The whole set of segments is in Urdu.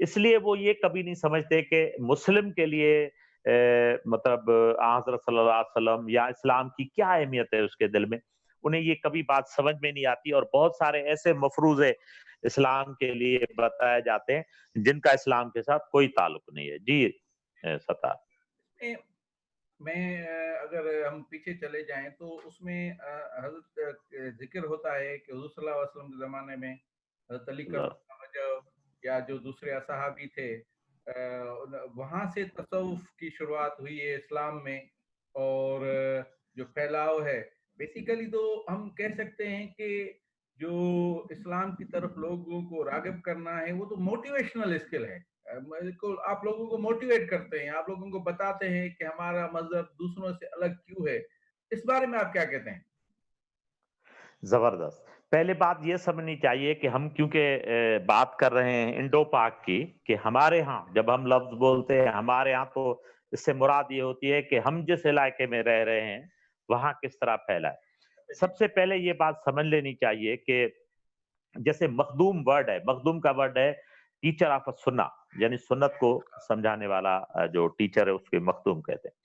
اس لیے وہ یہ کبھی نہیں سمجھتے کہ مسلم کے لیے مطلب حضرت صلی اللہ علیہ وسلم یا اسلام کی کیا اہمیت ہے اس کے دل میں. انہیں یہ کبھی بات سمجھ میں نہیں آتی، اور بہت سارے ایسے مفروضے اسلام کے لیے بتائے جاتے ہیں جن کا اسلام کے ساتھ کوئی تعلق نہیں ہے. جی ستار. میں اگر ہم پیچھے چلے جائیں تو اس میں حضرت ذکر ہوتا ہے کہ حضور صلی اللہ علیہ وسلم کے زمانے میں حضرت علی کرم اللہ وجہ یا جو دوسرے اصحابی تھے وہاں سے تصوف کی شروعات ہوئی ہے اسلام میں، اور جو پھیلاؤ ہے بیسیکلی تو ہم کہہ سکتے ہیں کہ جو اسلام کی طرف لوگوں کو راغب کرنا ہے وہ تو موٹیویشنل اسکل ہے. آپ لوگوں کو موٹیویٹ کرتے ہیں، آپ لوگوں کو بتاتے ہیں کہ ہمارا مذہب دوسروں سے الگ کیوں ہے. اس بارے میں آپ کیا کہتے ہیں؟ زبردست. پہلے بات یہ سمجھنی چاہیے کہ ہم کیونکہ بات کر رہے ہیں انڈو پاک کی، کہ ہمارے ہاں جب ہم لفظ بولتے ہیں ہمارے ہاں تو اس سے مراد یہ ہوتی ہے کہ ہم جس علاقے میں رہ رہے ہیں وہاں کس طرح پھیلا ہے. سب سے پہلے یہ بات سمجھ لینی چاہیے کہ جیسے مخدوم ورڈ ہے، مخدوم کا ورڈ ہے ٹیچر آف سنہ، یعنی سنت کو سمجھانے والا جو ٹیچر ہے اس کے مخدوم کہتے ہیں.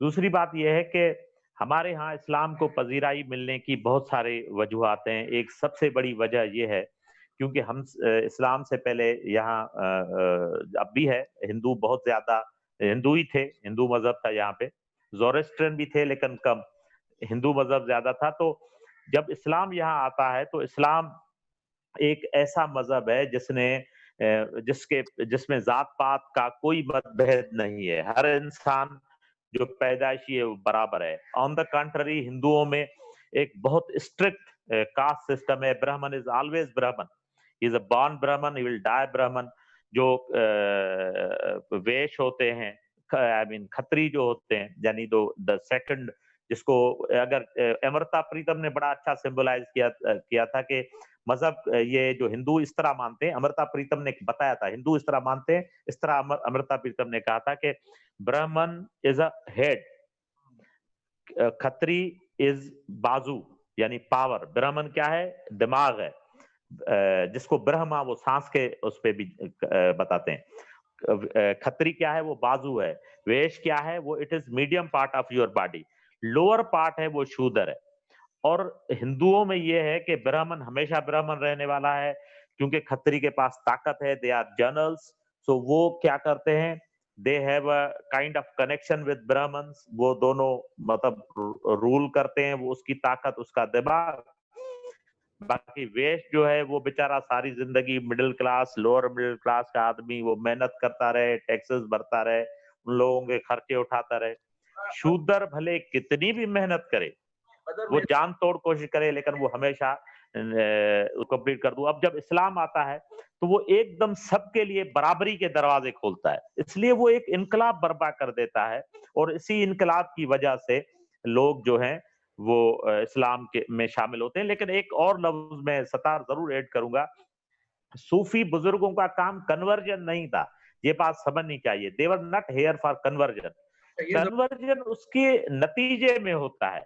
دوسری بات یہ ہے کہ ہمارے ہاں اسلام کو پذیرائی ملنے کی بہت سارے وجوہات ہیں. ایک سب سے بڑی وجہ یہ ہے کیونکہ ہم اسلام سے پہلے یہاں اب بھی ہے ہندو بہت زیادہ ہندو ہی تھے، ہندو مذہب تھا یہاں پہ، زورسٹرن بھی تھے لیکن کم، ہندو مذہب زیادہ تھا. تو جب اسلام یہاں آتا ہے تو اسلام ایک ایسا مذہب ہے جس میں ذات پات کا کوئی متبھید نہیں ہے، ہر انسان جو پیدائشی ہے وہ برابر ہے. آن دا کنٹری ہندوؤں میں ایک بہت اسٹرکٹ کاسٹ سسٹم ہے. برہمن از آلویز برہمن، ہی از اے بورن برہمن، ہی ول ڈائی برہمن. جو ویش ہوتے ہیں، آئی مین کھتری جو ہوتے ہیں، یعنی دا سیکنڈ، جس کو اگر امرتا پریتم نے بڑا اچھا سمبلائز کیا تھا کہ مذہب یہ جو ہندو اس طرح مانتے ہیں، امرتا پریتم نے بتایا تھا ہندو اس طرح مانتے ہیں، اس طرح امرتا پریتم نے کہا تھا کہ برہمن از اے ہیڈ، کھتری از بازو یعنی پاور. برہمن کیا ہے؟ دماغ ہے، جس کو برہما وہ سانس کے اس پہ بھی بتاتے ہیں. کھتری کیا ہے؟ وہ بازو ہے. ویش کیا ہے؟ وہ it is medium part of your body. Lower part ہے وہ شودر ہے. اور ہندوؤں میں یہ ہے کہ برہمن ہمیشہ برہمن رہنے والا ہے کیونکہ کھتری کے پاس طاقت ہے، دے آر جنرلز. سو وہ کیا کرتے ہیں؟ They have a kind of connection with Brahmins. وہ دونوں مطلب رول کرتے ہیں، وہ اس کی طاقت، اس کا دماغ. باقی ویش جو ہے وہ بیچارہ ساری زندگی middle class, lower middle class کا آدمی، وہ محنت کرتا رہے، ٹیکسز بھرتا رہے، ان لوگوں کے خرچے اٹھاتا رہے. شودر بھلے کتنی بھی محنت کرے، وہ جان توڑ کوشش کرے، لیکن وہ ہمیشہ کمپلیٹ کر دوں. اب جب اسلام آتا ہے تو وہ ایک دم سب کے لیے برابری کے دروازے کھولتا ہے، اس لیے وہ ایک انقلاب برپا کر دیتا ہے. اور اسی انقلاب کی وجہ سے لوگ جو ہیں وہ اسلام کے میں شامل ہوتے ہیں. لیکن ایک اور لفظ میں ستار ضرور ایڈ کروں گا، صوفی بزرگوں کا کام کنورژن نہیں تھا. یہ بات سمجھنی چاہیے. they were not here for conversion. Conversion اس کے نتیجے میں ہوتا ہے.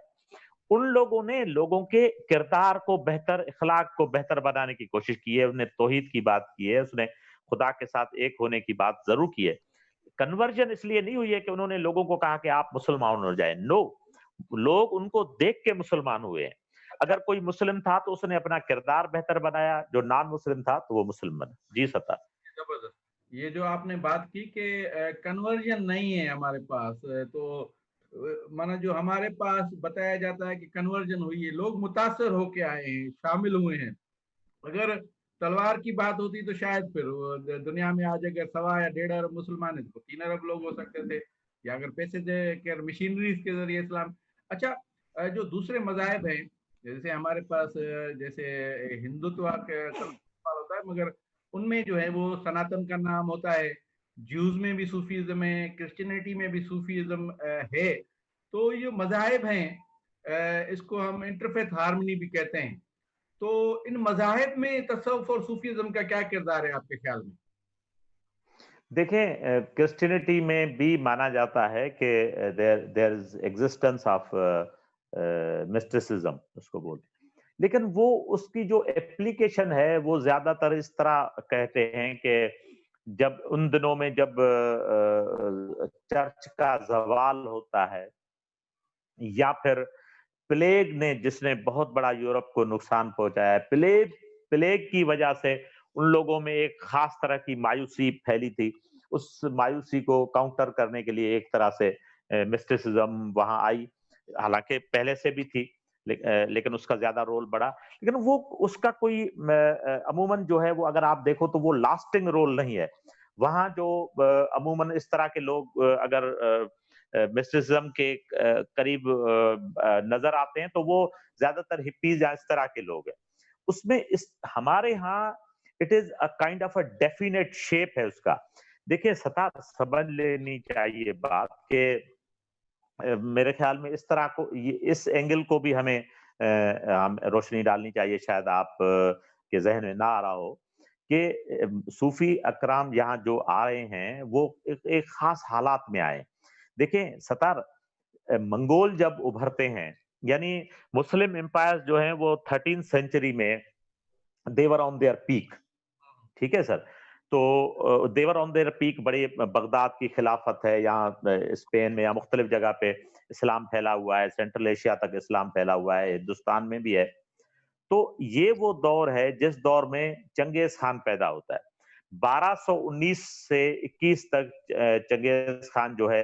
ان لوگوں نے لوگوں کے کردار کو بہتر، اخلاق کو بہتر بنانے کی کوشش کی ہے. انہوں نے توحید کی بات کی ہے، اس نے خدا کے ساتھ ایک ہونے کی بات ضرور کی ہے. کنورژن اس لیے نہیں ہوئی ہے کہ انہوں نے لوگوں کو کہا کہ آپ مسلمان ہو جائیں. نو، لوگ ان کو دیکھ کے مسلمان ہوئے ہیں. اگر کوئی مسلم تھا تو اس نے اپنا کردار بہتر بنایا، جو نان مسلم تھا تو وہ مسلم بنا. جی ستار. زبردست. یہ جو آپ نے بات کی کہ کنورژن نہیں ہے ہمارے پاس، تو مانا جو ہمارے پاس بتایا جاتا ہے کہ کنورژن ہوئی ہے، لوگ متاثر ہو کے آئے ہیں، شامل ہوئے ہیں. اگر تلوار کی بات ہوتی تو شاید پھر دنیا میں آج اگر 1.25 یا 1.5 ارب مسلمان ہیں تو 3 ارب لوگ ہو سکتے تھے، یا اگر پیسے دے کے مشینریز کے ذریعے اسلام. اچھا، جو دوسرے مذاہب ہیں جیسے ہمارے پاس جیسے ہندوتوا کا سوال ہوتا ہے، مگر ان میں جو ہے وہ سناتن کا نام ہوتا ہے. جیوز میں بھی صوفیزم ہے، کرسچینٹی میں بھی صوفیزم ہے. تو یہ مذاہب ہیں، اس کو ہم انٹرفیتھ ہارمنی بھی کہتے ہیں. تو ان مذاہب میں تصوف اور صوفیزم کا کیا کردار ہے آپ کے خیال میں؟ دیکھیں، کرسچینٹی میں بھی مانا جاتا ہے کہ دیر از ایگزسٹنس آف مسٹسزم، اس کو بولتے ہیں. لیکن وہ اس کی جو اپلیکیشن ہے وہ زیادہ تر اس طرح کہتے ہیں کہ جب ان دنوں میں جب چرچ کا زوال ہوتا ہے، یا پھر پلیگ نے جس نے بہت بڑا یورپ کو نقصان پہنچایا ہے، پلیگ کی وجہ سے ان لوگوں میں ایک خاص طرح کی مایوسی پھیلی تھی. اس مایوسی کو کاؤنٹر کرنے کے لیے ایک طرح سے مسٹیسزم وہاں آئی، حالانکہ پہلے سے بھی تھی، لیکن اس کا زیادہ رول بڑا. لیکن وہ اس کا کوئی عموماً جو ہے وہ اگر آپ دیکھو تو وہ لاسٹنگ رول نہیں ہے. وہاں جو عموماً اس طرح کے لوگ اگر مسٹرزم کے قریب نظر آتے ہیں تو وہ زیادہ تر ہپیز یا اس طرح کے لوگ ہیں. اس میں ہمارے ہاں it is a kind of a definite shape ہے اس کا. دیکھیں ستار سمجھ لینی چاہیے بات کہ میرے خیال میں اس طرح کو اس اینگل کو بھی ہمیں روشنی ڈالنی چاہیے، شاید آپ کے ذہن میں نہ آ رہا ہو کہ صوفی اکرام یہاں جو آ رہے ہیں وہ ایک خاص حالات میں آئے. دیکھیں ستار، منگول جب ابھرتے ہیں، یعنی مسلم امپائر جو ہیں وہ 13 سینچری میں دیور آن دیئر پیک، ٹھیک ہے سر. تو دیور آن دیئر پیک، بڑے بغداد کی خلافت ہے، یہاں اسپین میں یا مختلف جگہ پہ اسلام پھیلا ہوا ہے، سینٹرل ایشیا تک اسلام پھیلا ہوا ہے، ہندوستان میں بھی ہے. تو یہ وہ دور ہے جس دور میں چنگیز خان پیدا ہوتا ہے. 1219 سے 21 تک چنگیز خان جو ہے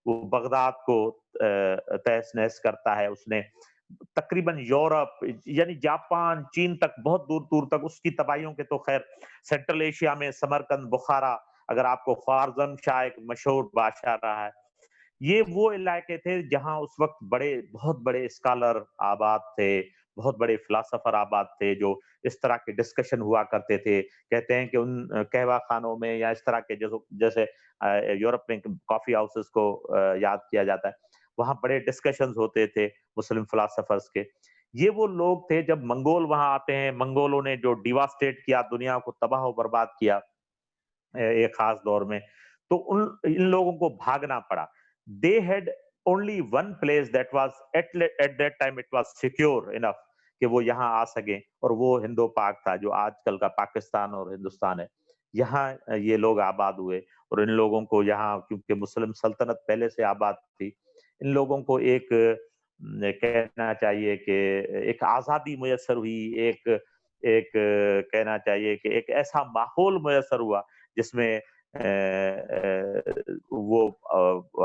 وہ بغداد کو تہس نہس کرتا ہے. اس نے تقریباً یورپ یعنی جاپان، چین تک، بہت دور دور تک اس کی تباہیوں کے تو خیر سینٹرل ایشیا میں سمرقند، بخارا، اگر آپ کو خوارزم شاہ ایک مشہور بادشاہ رہا ہے، یہ وہ علاقے تھے جہاں اس وقت بہت بڑے اسکالر آباد تھے، بہت بڑے فلاسفر آباد تھے، جو اس طرح کے ڈسکشن ہوا کرتے تھے. کہتے ہیں کہ ان قہوہ خانوں میں یا اس طرح کے جیسے یورپ میں کافی ہاؤسز کو یاد کیا جاتا ہے، وہاں بڑے ڈسکشنز ہوتے تھے مسلم فلاسفرز کے. یہ وہ لوگ تھے جب منگول وہاں آتے ہیں. منگولوں نے جو ڈیواسٹیٹ کیا، دنیا کو تباہ و برباد کیا ایک خاص دور میں، تو ان لوگوں کو بھاگنا پڑا. They had only one place that was at that time it was secure enough کہ وہ یہاں آ سکیں، اور وہ ہندو پاک تھا جو آج کل کا پاکستان اور ہندوستان ہے. یہاں یہ لوگ آباد ہوئے، اور ان لوگوں کو یہاں کیونکہ مسلم سلطنت پہلے سے آباد تھی، ان لوگوں کو ایک کہنا چاہیے کہ ایک آزادی میسر ہوئی، ایک کہنا چاہیے کہ ایک ایسا ماحول میسر ہوا جس میں وہ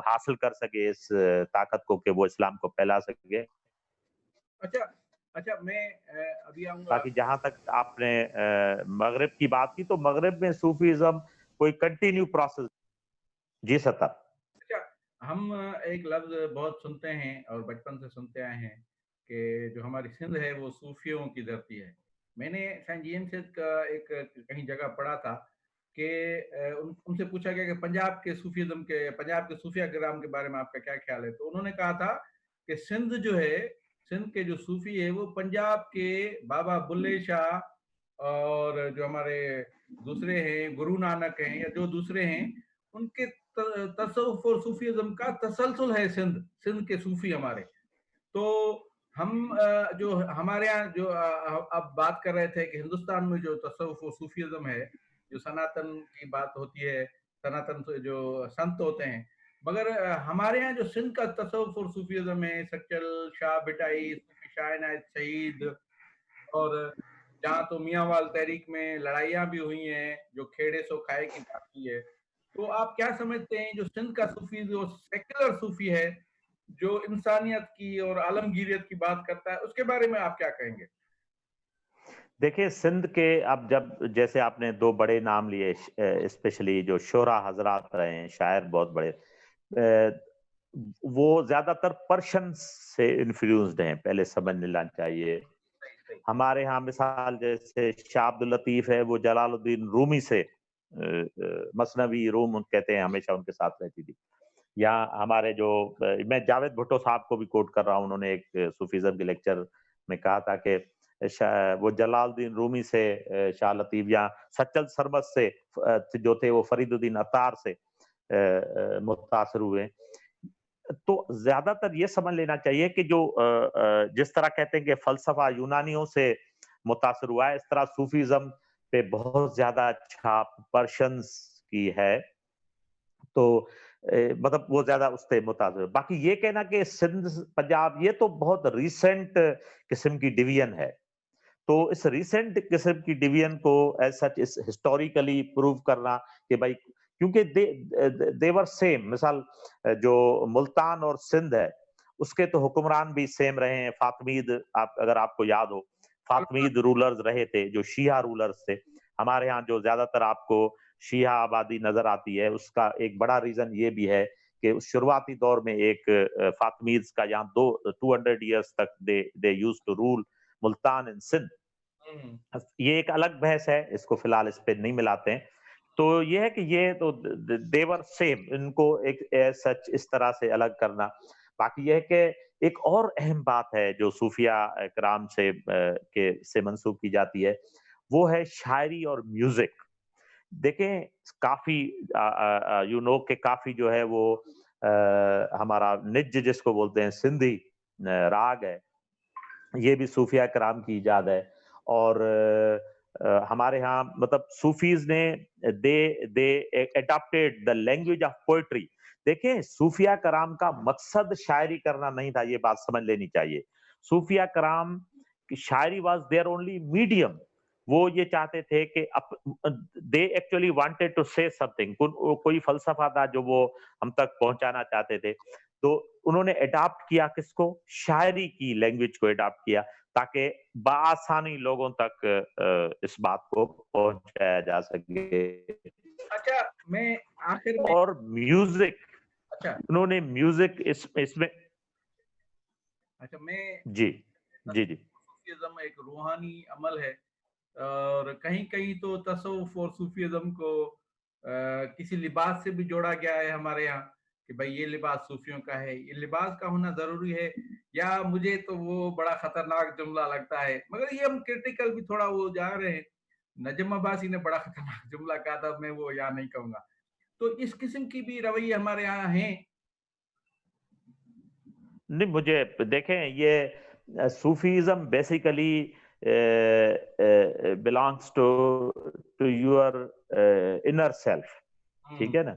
حاصل کر سکے اس طاقت کو کہ وہ اسلام کو پھیلا سکے. اچھا اچھا، میں ابھی آؤں گا. باقی جہاں تک آپ نے مغرب کی بات کی، تو مغرب میں صوفیزم کوئی کنٹینیو پروسیس. جی ستا. اچھا، ہم ایک لفظ بہت سنتے ہیں اور بچپن سے سنتے آئے ہیں کہ جو ہماری سندھ ہے وہ صوفیوں کی دھرتی ہے. میں نے سینٹ جیمز کا ایک کہیں جگہ پڑھا تھا کہ ان سے پوچھا گیا کہ پنجاب کے صوفیہ کرام کے بارے میں آپ کا کیا خیال ہے. تو انہوں نے کہا تھا کہ سندھ کے جو صوفی ہے وہ پنجاب کے بابا بلے شاہ اور جو ہمارے دوسرے ہیں گرو نانک ہیں یا جو دوسرے ہیں، ان کے تصوف اور صوفیزم کا تسلسل ہے سندھ کے صوفی ہمارے. تو ہم جو ہمارے ہاں جو اب بات کر رہے تھے کہ ہندوستان میں جو تصوف اور صوفیزم ہے، جو سناتن کی بات ہوتی ہے، سناتن جو سنت ہوتے ہیں، مگر ہمارے ہاں جو سندھ کا تصوف اور صوفیزم ہے، سچل شاہ بٹائی، صوفی شاہ عنایت شہید، اور جہاں تو میاں وال تحریک میں لڑائیاں بھی ہوئی ہیں، جو کھیڑے سو کھائے کی بات کی ہے. تو آپ کیا سمجھتے ہیں جو سندھ کا صوفی جو سیکولر صوفی ہے، جو انسانیت کی اور عالمگیریت کی بات کرتا ہے، اس کے بارے میں آپ کیا کہیں گے؟ دیکھیں سندھ کے اب جیسے آپ نے دو بڑے نام لیے، اسپیشلی جو شعرا حضرات رہے ہیں، شاعر بہت بڑے، وہ زیادہ تر پرشین سے انفلوئنسڈ ہیں، پہلے سمجھ لینا چاہیے. ہمارے ہاں مثال جیسے شاہ عبد اللطیف ہے، وہ جلال الدین رومی سے، مثنوی روم کہتے ہیں، ہمیشہ ان کے ساتھ رہتی تھی. یا ہمارے جو میں جاوید بھٹو صاحب کو بھی کوٹ کر رہا ہوں، انہوں نے ایک صوفیزم کے لیکچر میں کہا تھا کہ وہ جلال الدین رومی سے شاہ لطیف، یا سچل سرمد سے جو تھے وہ فرید الدین عطار سے متاثر ہوئے. تو زیادہ تر یہ سمجھ لینا چاہیے کہ جو جس طرح کہتے ہیں کہ فلسفہ یونانیوں سے متاثر ہوا ہے، اس طرح صوفیزم پہ بہت زیادہ چھاپ پرشنز کی ہے، تو مطلب وہ زیادہ اس سے متاثر ہے۔ باقی یہ کہنا کہ سندھ پنجاب یہ تو بہت ریسنٹ قسم کی ڈویژن ہے، تو اس ریسنٹ قسم کی ڈویژن کو ایز سچ اس ہسٹوریکلی پروو کرنا کہ بھائی کیونکہ دیور سیم، مثال جو ملتان اور سندھ ہے اس کے تو حکمران بھی سیم رہے ہیں، فاطمید اگر آپ کو یاد ہو، فاطمید رولرز رہے تھے جو شیعہ رولرز تھے۔ ہمارے ہاں جو زیادہ تر آپ کو شیعہ آبادی نظر آتی ہے، اس کا ایک بڑا ریزن یہ بھی ہے کہ اس شروعاتی دور میں ایک فاطمیدز کا یہاں 200 ایئرس تک they use to role Multan ان سندھ۔ یہ ایک الگ بحث ہے، اس کو فی الحال اس پہ نہیں ملاتے ہیں۔ تو یہ ہے کہ یہ تو دیور سیم، ان کو ایک سچ اس طرح سے الگ کرنا۔ باقی یہ ہے کہ ایک اور اہم بات ہے جو صوفیہ کرام سے منسوب کی جاتی ہے، وہ ہے شاعری اور میوزک۔ دیکھیں کافی کہ کافی جو ہے وہ ہمارا نج جس کو بولتے ہیں سندھی راگ ہے، یہ بھی صوفیہ کرام کی ایجاد ہے، اور ہمارے ہاں مطلب صوفیز نے they adopted the language of poetry. دیکھیں صوفیہ کرام کا مقصد شاعری کرنا نہیں تھا، یہ بات سمجھ لینی چاہیے۔ صوفیہ کرام کی شاعری واز دیئر اونلی میڈیم، وہ یہ چاہتے تھے کہ دے ایکچولی وانٹیڈ ٹو سے سم تھنگ، کوئی فلسفہ تھا جو وہ ہم تک پہنچانا چاہتے تھے، تو انہوں نے اڈاپٹ کیا کس کو؟ شاعری کی لینگویج کو اڈاپٹ کیا، تاکہ بآسانی لوگوں تک اس بات کو پہنچایا جا سکے۔ اچھا میں آخر میں، اور میوزک، اچھا انہوں نے میوزک اس میں، اچھا میں جی جی جی، صوفیزم ایک روحانی عمل ہے، اور کہیں کہیں تو تصوف اور صوفیزم کو کسی لباس سے بھی جوڑا گیا ہے ہمارے یہاں کہ بھائی یہ لباس صوفیوں کا ہے، یہ لباس کا ہونا ضروری ہے، یا مجھے تو وہ بڑا خطرناک جملہ لگتا ہے، مگر یہ ہم کرٹیکل بھی تھوڑا وہ جا رہے ہیں۔ نجم عباسی نے بڑا خطرناک جملہ کہا تھا، میں وہ یہاں نہیں کہوں گا۔ تو اس قسم کی بھی رویے ہمارے یہاں ہیں۔ نہیں مجھے دیکھیں یہ Sufism basically belongs to your inner self، ٹھیک ہے نا؟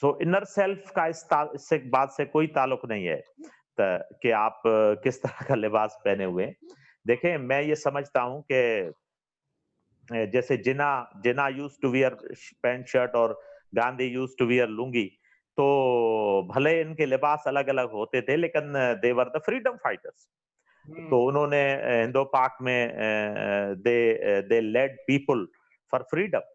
تو انر سیلف کا اس سے بات سے کوئی تعلق نہیں ہے کہ آپ کس طرح کا لباس پہنے ہوئے۔ دیکھیں میں یہ سمجھتا ہوں کہ جیسے Jinnah use to wear pant shirt اور Gandhi use to wear lungi, تو بھلے ان کے لباس الگ الگ ہوتے تھے لیکن دے ور دا فریڈم فائٹرز۔ تو انہوں نے ہندو پاک میں they lead people for freedom.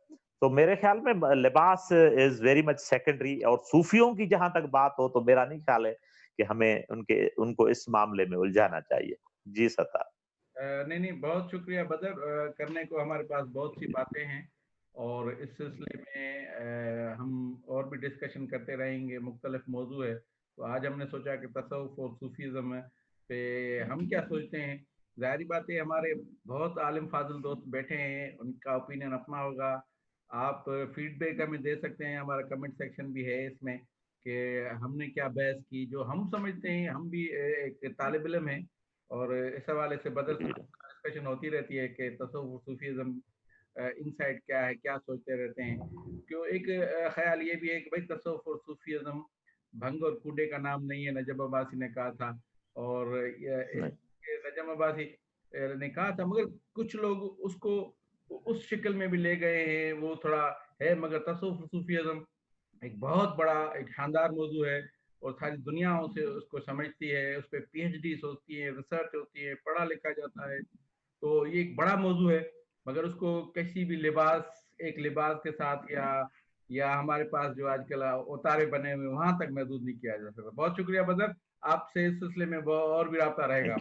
تو میرے خیال میں لباس از ویری مچ سیکنڈری، اور صوفیوں کی جہاں تک بات ہو تو میرا نہیں خیال ہے کہ ہمیں ان کو اس معاملے میں الجھانا چاہیے۔ جی ستار، نہیں بہت شکریہ بدر، کرنے کو ہمارے پاس بہت سی باتیں ہیں، اور اس سلسلے میں ہم اور بھی ڈسکشن کرتے رہیں گے، مختلف موضوع ہے۔ تو آج ہم نے سوچا کہ تصوف اور صوفیزم پہ ہم کیا سوچتے ہیں۔ ظاہری بات ہے ہمارے بہت عالم فاضل دوست بیٹھے ہیں، ان کا اوپینین اپنا ہوگا، آپ فیڈ بیک ہمیں دے سکتے ہیں، ہمارا کمنٹ سیکشن بھی ہے اس میں، کہ ہم نے کیا بحث کی، جو ہم سمجھتے ہیں، ہم بھی ایک طالب علم ہیں، اور اس حوالے سے بدر ڈسکشن ہوتی رہتی ہے کہ تصوف صوفیزم انسائٹ کیا ہے، کیا سوچتے رہتے ہیں۔ کیوں ایک خیال یہ بھی ہے کہ بھائی تصوف اور صوفیزم بھنگ اور کوڈے کا نام نہیں ہے، نجم عباسی نے کہا تھا، اور نجم عباسی نے کہا تھا، مگر کچھ لوگ اس کو اس شکل میں بھی لے گئے ہیں، وہ تھوڑا ہے، مگر تصوف اور صوفیزم ایک بہت بڑا ایک شاندار موضوع ہے، اور ساری دنیا اسے اس کو سمجھتی ہے، اس پہ پی ایچ ڈیز ہوتی ہیں، ریسرچ ہوتی ہے، پڑھا لکھا جاتا ہے، تو یہ ایک بڑا موضوع ہے، مگر اس کو کسی بھی ایک لباس کے ساتھ یا ہمارے پاس جو آج کل اتارے بنے ہوئے وہاں تک محدود نہیں کیا جا سکتا۔ بہت شکریہ بدر، آپ سے اس سلسلے میں اور بھی رابطہ رہے گا۔